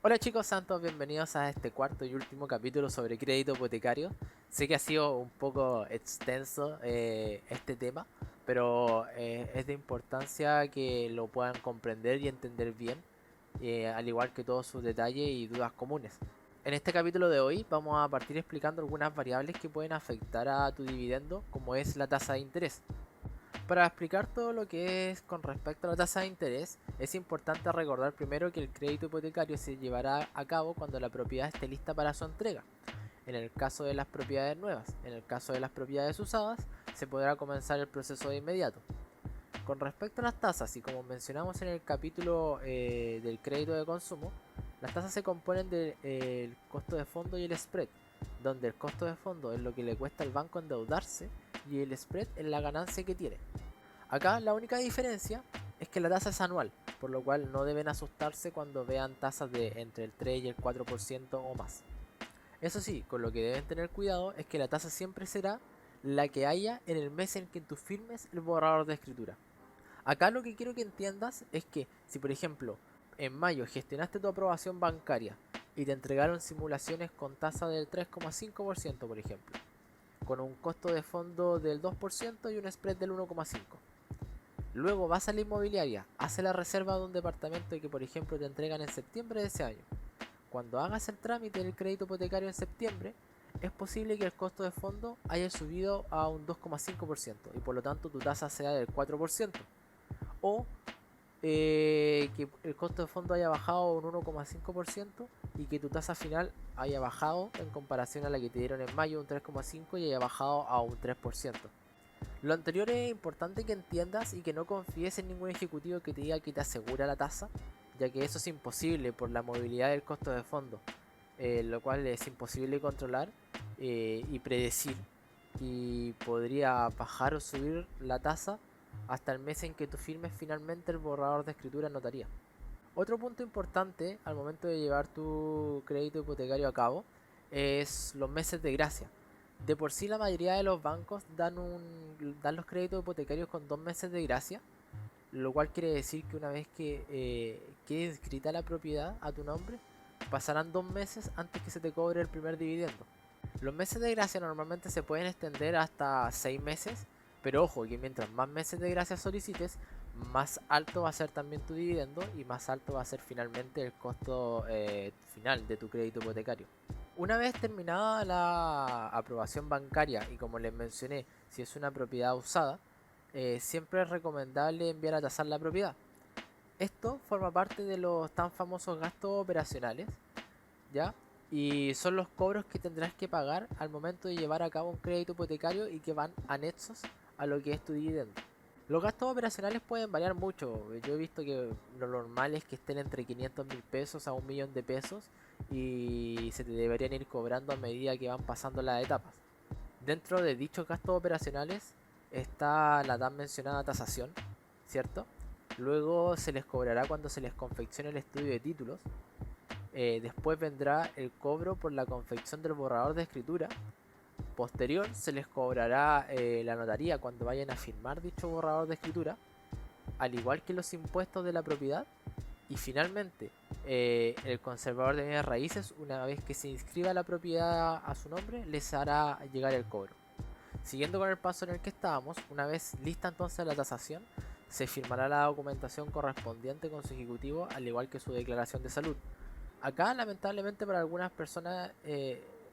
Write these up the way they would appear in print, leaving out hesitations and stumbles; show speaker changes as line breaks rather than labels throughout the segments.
Hola chicos santos, bienvenidos a este cuarto y último capítulo sobre crédito hipotecario. Sé que ha sido un poco extenso este tema, pero es de importancia que lo puedan comprender y entender bien, al igual que todos sus detalles y dudas comunes. En este capítulo de hoy vamos a partir explicando algunas variables que pueden afectar a tu dividendo, como es la tasa de interés. Para explicar todo lo que es con respecto a la tasa de interés, es importante recordar primero que el crédito hipotecario se llevará a cabo cuando la propiedad esté lista para su entrega. En el caso de las propiedades nuevas, en el caso de las propiedades usadas, se podrá comenzar el proceso de inmediato. Con respecto a las tasas, y como mencionamos en el capítulo del crédito de consumo, las tasas se componen del costo de fondo y el spread, donde el costo de fondo es lo que le cuesta al banco endeudarse y el spread es la ganancia que tiene. Acá la única diferencia es que la tasa es anual, por lo cual no deben asustarse cuando vean tasas de entre el 3 y el 4% o más. Eso sí, con lo que deben tener cuidado es que la tasa siempre será la que haya en el mes en que tú firmes el borrador de escritura. Acá lo que quiero que entiendas es que si por ejemplo en mayo gestionaste tu aprobación bancaria y te entregaron simulaciones con tasa del 3,5% por ejemplo, con un costo de fondo del 2% y un spread del 1,5%. Luego vas a la inmobiliaria, hace la reserva de un departamento que por ejemplo te entregan en septiembre de ese año. Cuando hagas el trámite del crédito hipotecario en septiembre, es posible que el costo de fondo haya subido a un 2,5% y por lo tanto tu tasa sea del 4%. O que el costo de fondo haya bajado a un 1,5% y que tu tasa final haya bajado en comparación a la que te dieron en mayo un 3,5% y haya bajado a un 3%. Lo anterior es importante que entiendas y que no confíes en ningún ejecutivo que te diga que te asegura la tasa, ya que eso es imposible por la movilidad del costo de fondo, lo cual es imposible controlar y predecir, y podría bajar o subir la tasa hasta el mes en que tú firmes finalmente el borrador de escritura en notaría. Otro punto importante al momento de llevar tu crédito hipotecario a cabo es los meses de gracia. De por sí la mayoría de los bancos dan los créditos hipotecarios con 2 meses de gracia, lo cual quiere decir que una vez que quede inscrita la propiedad a tu nombre, pasarán 2 meses antes que se te cobre el primer dividendo. Los meses de gracia normalmente se pueden extender hasta 6 meses, pero ojo que mientras más meses de gracia solicites, más alto va a ser también tu dividendo y más alto va a ser finalmente el costo final de tu crédito hipotecario. Una vez terminada la aprobación bancaria y como les mencioné, si es una propiedad usada, siempre es recomendable enviar a tasar la propiedad. Esto forma parte de los tan famosos gastos operacionales, ¿ya? Y son los cobros que tendrás que pagar al momento de llevar a cabo un crédito hipotecario y que van anexos a lo que es tu dividendo. Los gastos operacionales pueden variar mucho. Yo he visto que lo normal es que estén entre 500.000 pesos a 1 millón de pesos y se te deberían ir cobrando a medida que van pasando las etapas. Dentro de dichos gastos operacionales está la tan mencionada tasación, ¿cierto? Luego se les cobrará cuando se les confeccione el estudio de títulos. Después vendrá el cobro por la confección del borrador de escritura. Posterior se les cobrará la notaría cuando vayan a firmar dicho borrador de escritura, al igual que los impuestos de la propiedad. Y finalmente, el conservador de bienes raíces, una vez que se inscriba la propiedad a su nombre, les hará llegar el cobro. Siguiendo con el paso en el que estábamos, una vez lista entonces la tasación, se firmará la documentación correspondiente con su ejecutivo, al igual que su declaración de salud. Acá, lamentablemente, para algunas personas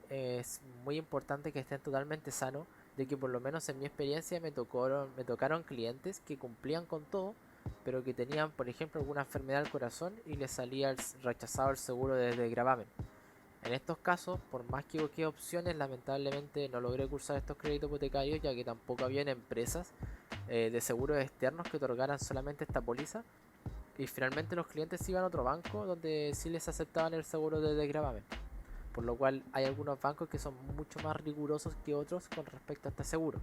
es muy importante que estén totalmente sanos, de que por lo menos en mi experiencia me tocaron clientes que cumplían con todo, pero que tenían, por ejemplo, alguna enfermedad del corazón y les salía rechazado el seguro desde gravamen. En estos casos, por más que busqué opciones, lamentablemente no logré cursar estos créditos hipotecarios, ya que tampoco habían empresas de seguros externos que otorgaran solamente esta póliza. Y finalmente los clientes iban a otro banco donde sí les aceptaban el seguro de desgravamen. Por lo cual hay algunos bancos que son mucho más rigurosos que otros con respecto a este seguro.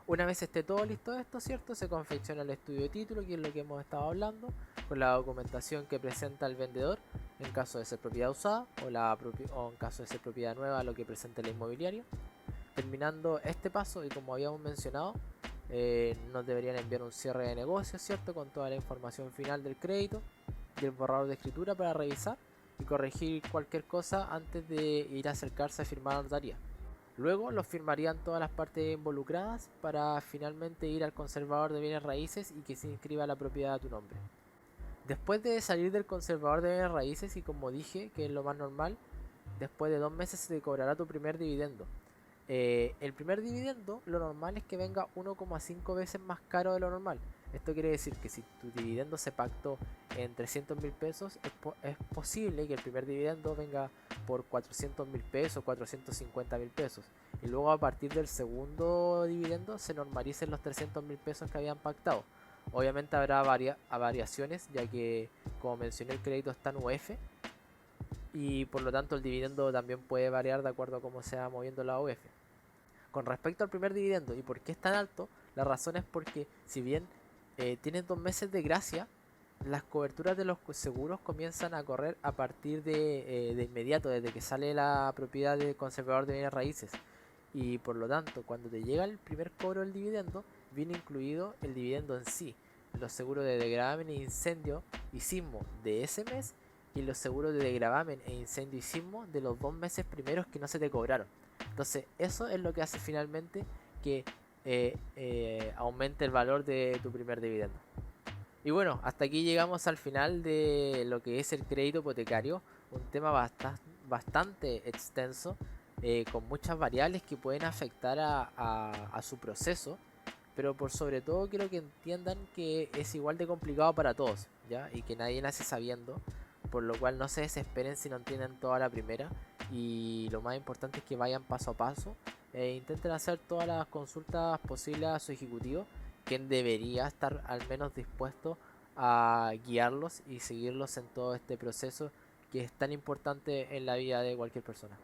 Una vez esté todo listo esto, ¿cierto? Se confecciona el estudio de título, que es lo que hemos estado hablando, con la documentación que presenta el vendedor en caso de ser propiedad usada o en caso de ser propiedad nueva, lo que presenta el inmobiliario. Terminando este paso, y como habíamos mencionado, nos deberían enviar un cierre de negocio, ¿cierto? Con toda la información final del crédito y el borrador de escritura para revisar. y corregir cualquier cosa antes de ir a acercarse a firmar la notaría. Luego lo firmarían todas las partes involucradas para finalmente ir al conservador de bienes raíces y que se inscriba la propiedad a tu nombre. Después de salir del conservador de bienes raíces y como dije, que es lo más normal, después de 2 meses se te cobrará tu primer dividendo. El primer dividendo, lo normal es que venga 1,5 veces más caro de lo normal. Esto quiere decir que si tu dividendo se pactó en 300.000 pesos, es posible que el primer dividendo venga por 400.000 pesos, 450.000 pesos. Y luego a partir del segundo dividendo se normalicen los 300.000 pesos que habían pactado. Obviamente habrá variaciones, ya que como mencioné el crédito está en UF y por lo tanto el dividendo también puede variar de acuerdo a cómo se va moviendo la UF. Con respecto al primer dividendo y por qué es tan alto, la razón es porque si bien tienes 2 meses de gracia, las coberturas de los seguros comienzan a correr a partir de inmediato, desde que sale la propiedad del conservador de bienes raíces. Y por lo tanto, cuando te llega el primer cobro del dividendo, viene incluido el dividendo en sí, los seguros de degravamen e incendio y sismo de ese mes y los seguros de degravamen e incendio y sismo de los 2 meses primeros que no se te cobraron. Entonces, eso es lo que hace finalmente que aumente el valor de tu primer dividendo. Y bueno, hasta aquí llegamos al final de lo que es el crédito hipotecario, un tema bastante extenso, con muchas variables que pueden afectar a su proceso, pero por sobre todo quiero que entiendan que es igual de complicado para todos, ¿ya? Y que nadie nace sabiendo, por lo cual no se desesperen si no entienden toda la primera, y lo más importante es que vayan paso a paso e intenten hacer todas las consultas posibles a su ejecutivo, quien debería estar al menos dispuesto a guiarlos y seguirlos en todo este proceso que es tan importante en la vida de cualquier persona.